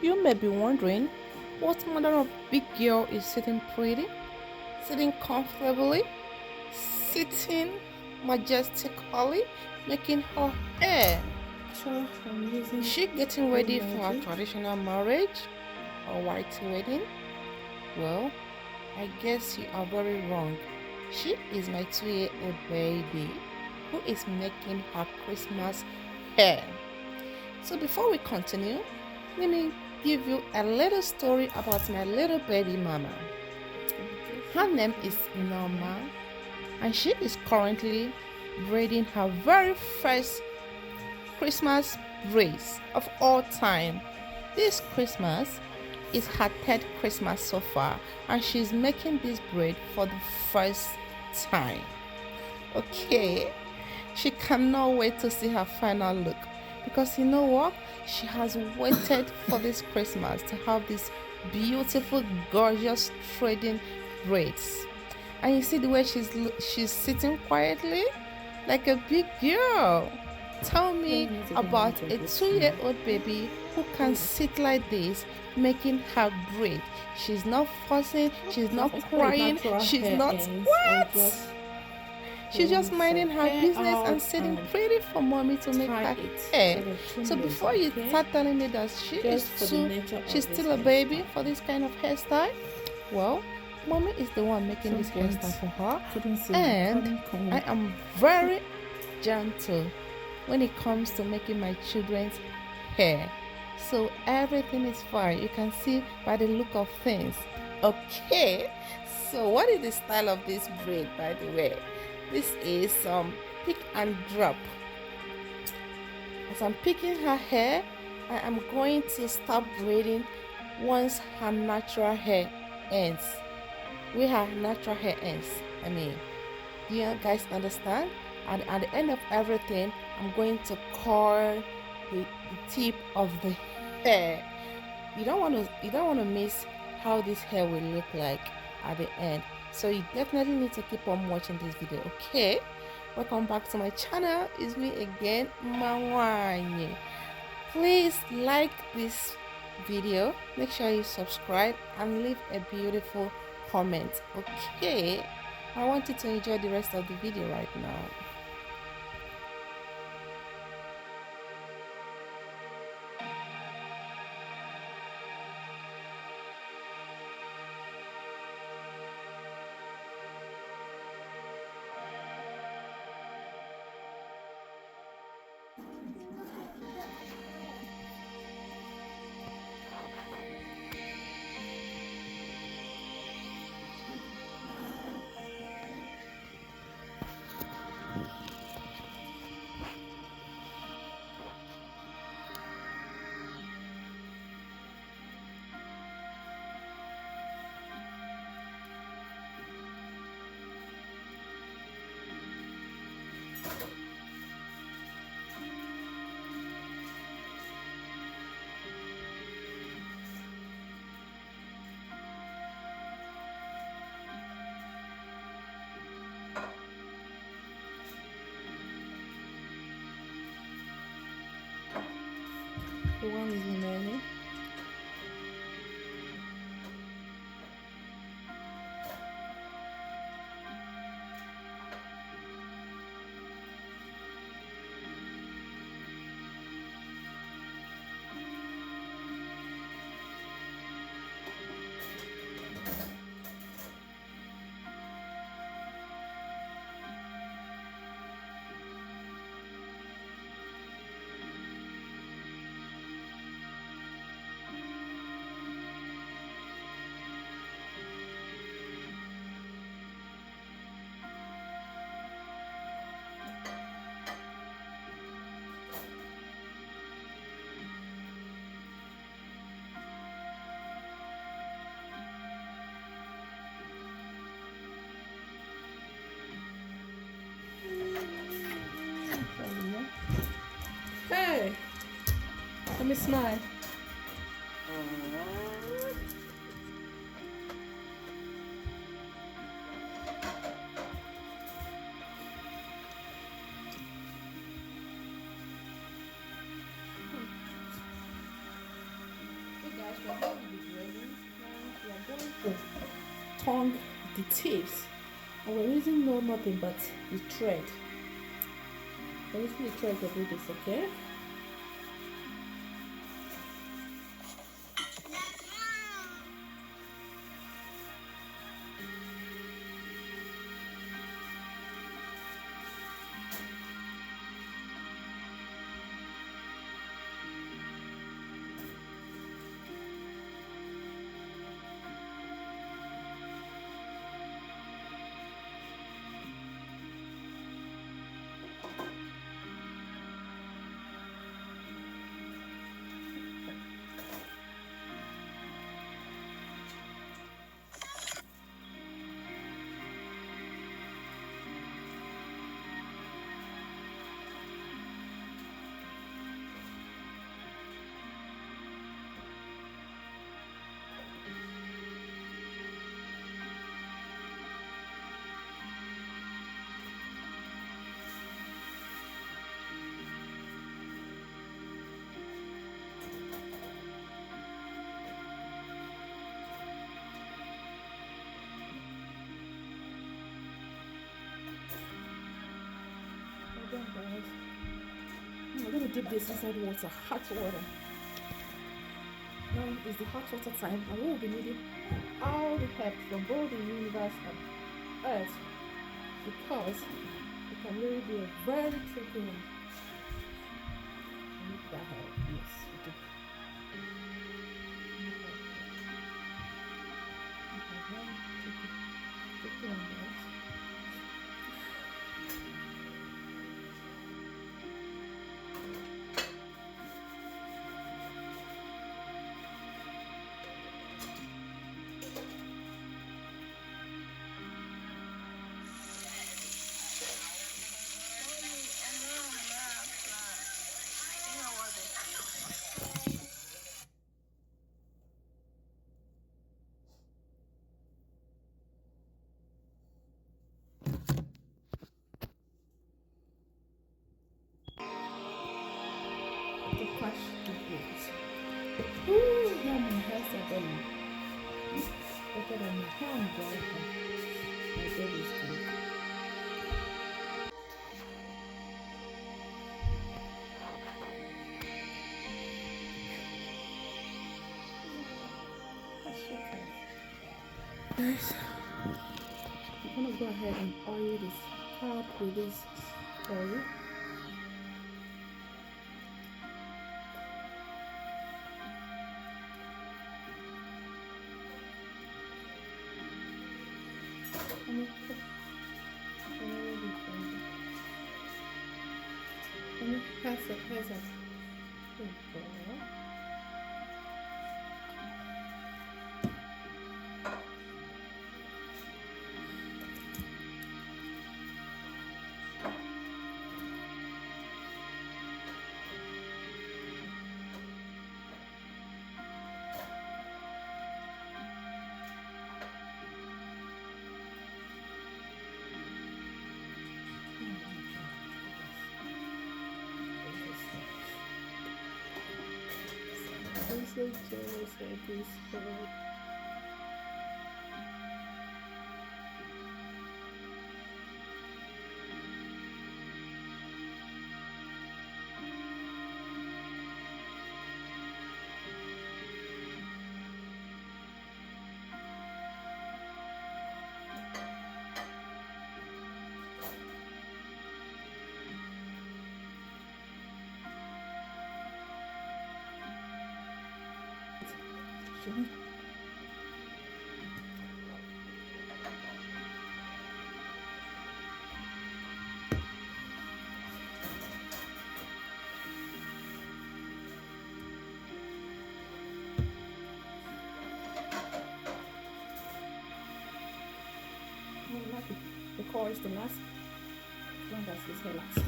You may be wondering, what mother of big girl is sitting pretty, sitting comfortably, sitting majestically, making her hair? Sure, I'm Is using she getting good ready for a magic. traditional marriage or white wedding? Well, I guess you are very wrong. She is my 2-year-old baby who is making her Christmas hair. So before we continue, let me give you a little story about my little baby mama. Her name is Norma, and she is currently braiding her very first Christmas braids of all time. This Christmas is her third Christmas so far, and she's making this braid for the first time. Okay, she cannot wait to see her final look, because you know what? She has waited for this Christmas to have this beautiful, gorgeous trading braids. And you see the way she's sitting quietly like a big girl. Tell me about a 2-year-old baby who can sit like this, making her braid. She's not fussing, she's not crying, she's not what? She's just minding her business and sitting pretty for mommy to make her hair. So before you start telling me that she's still a baby for this kind of hairstyle, well, mommy is the one making this hairstyle for her, and I am very gentle when it comes to making my children's hair. So everything is fine. You can see by the look of things. Okay, so what is the style of this braid, by the way? This is some pick and drop. As I'm picking her hair, I am going to stop braiding once her natural hair ends. Where her natural hair ends. I mean, do you guys understand? And at the end of everything, I'm going to curl the tip of the hair. You don't want to miss how this hair will look like at the end. So you definitely need to keep on watching this video. Okay, welcome back to my channel. It's me again, Mawanye. Please like this video, make sure you subscribe and leave a beautiful comment. Okay, I want you to enjoy the rest of the video right now. The one is remaining. Hey, let me smile. tongue the tips, and we're using nothing but the thread. We're using the thread to do this, okay? Guys, I'm going to dip this inside water, hot water. Now is the hot water time, and we will be needing all the help from both the universe and earth, because it can really be a very tricky one. I need that help. Yes, we do. Tricky one, guys. To crush the braids. Ooh, now my hair's are done. Better than my hand, guys. My baby's good. Guys, I'm gonna go ahead and oil this top with this oil. Pass it. Good girl. So jealous of this girl. Sure. The core is the last, as long as this hair lasts.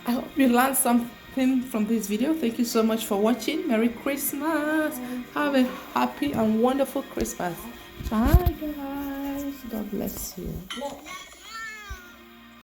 I hope you learned something from this video. Thank you so much for watching. Merry Christmas. Have a happy and wonderful Christmas. Bye guys. God bless you.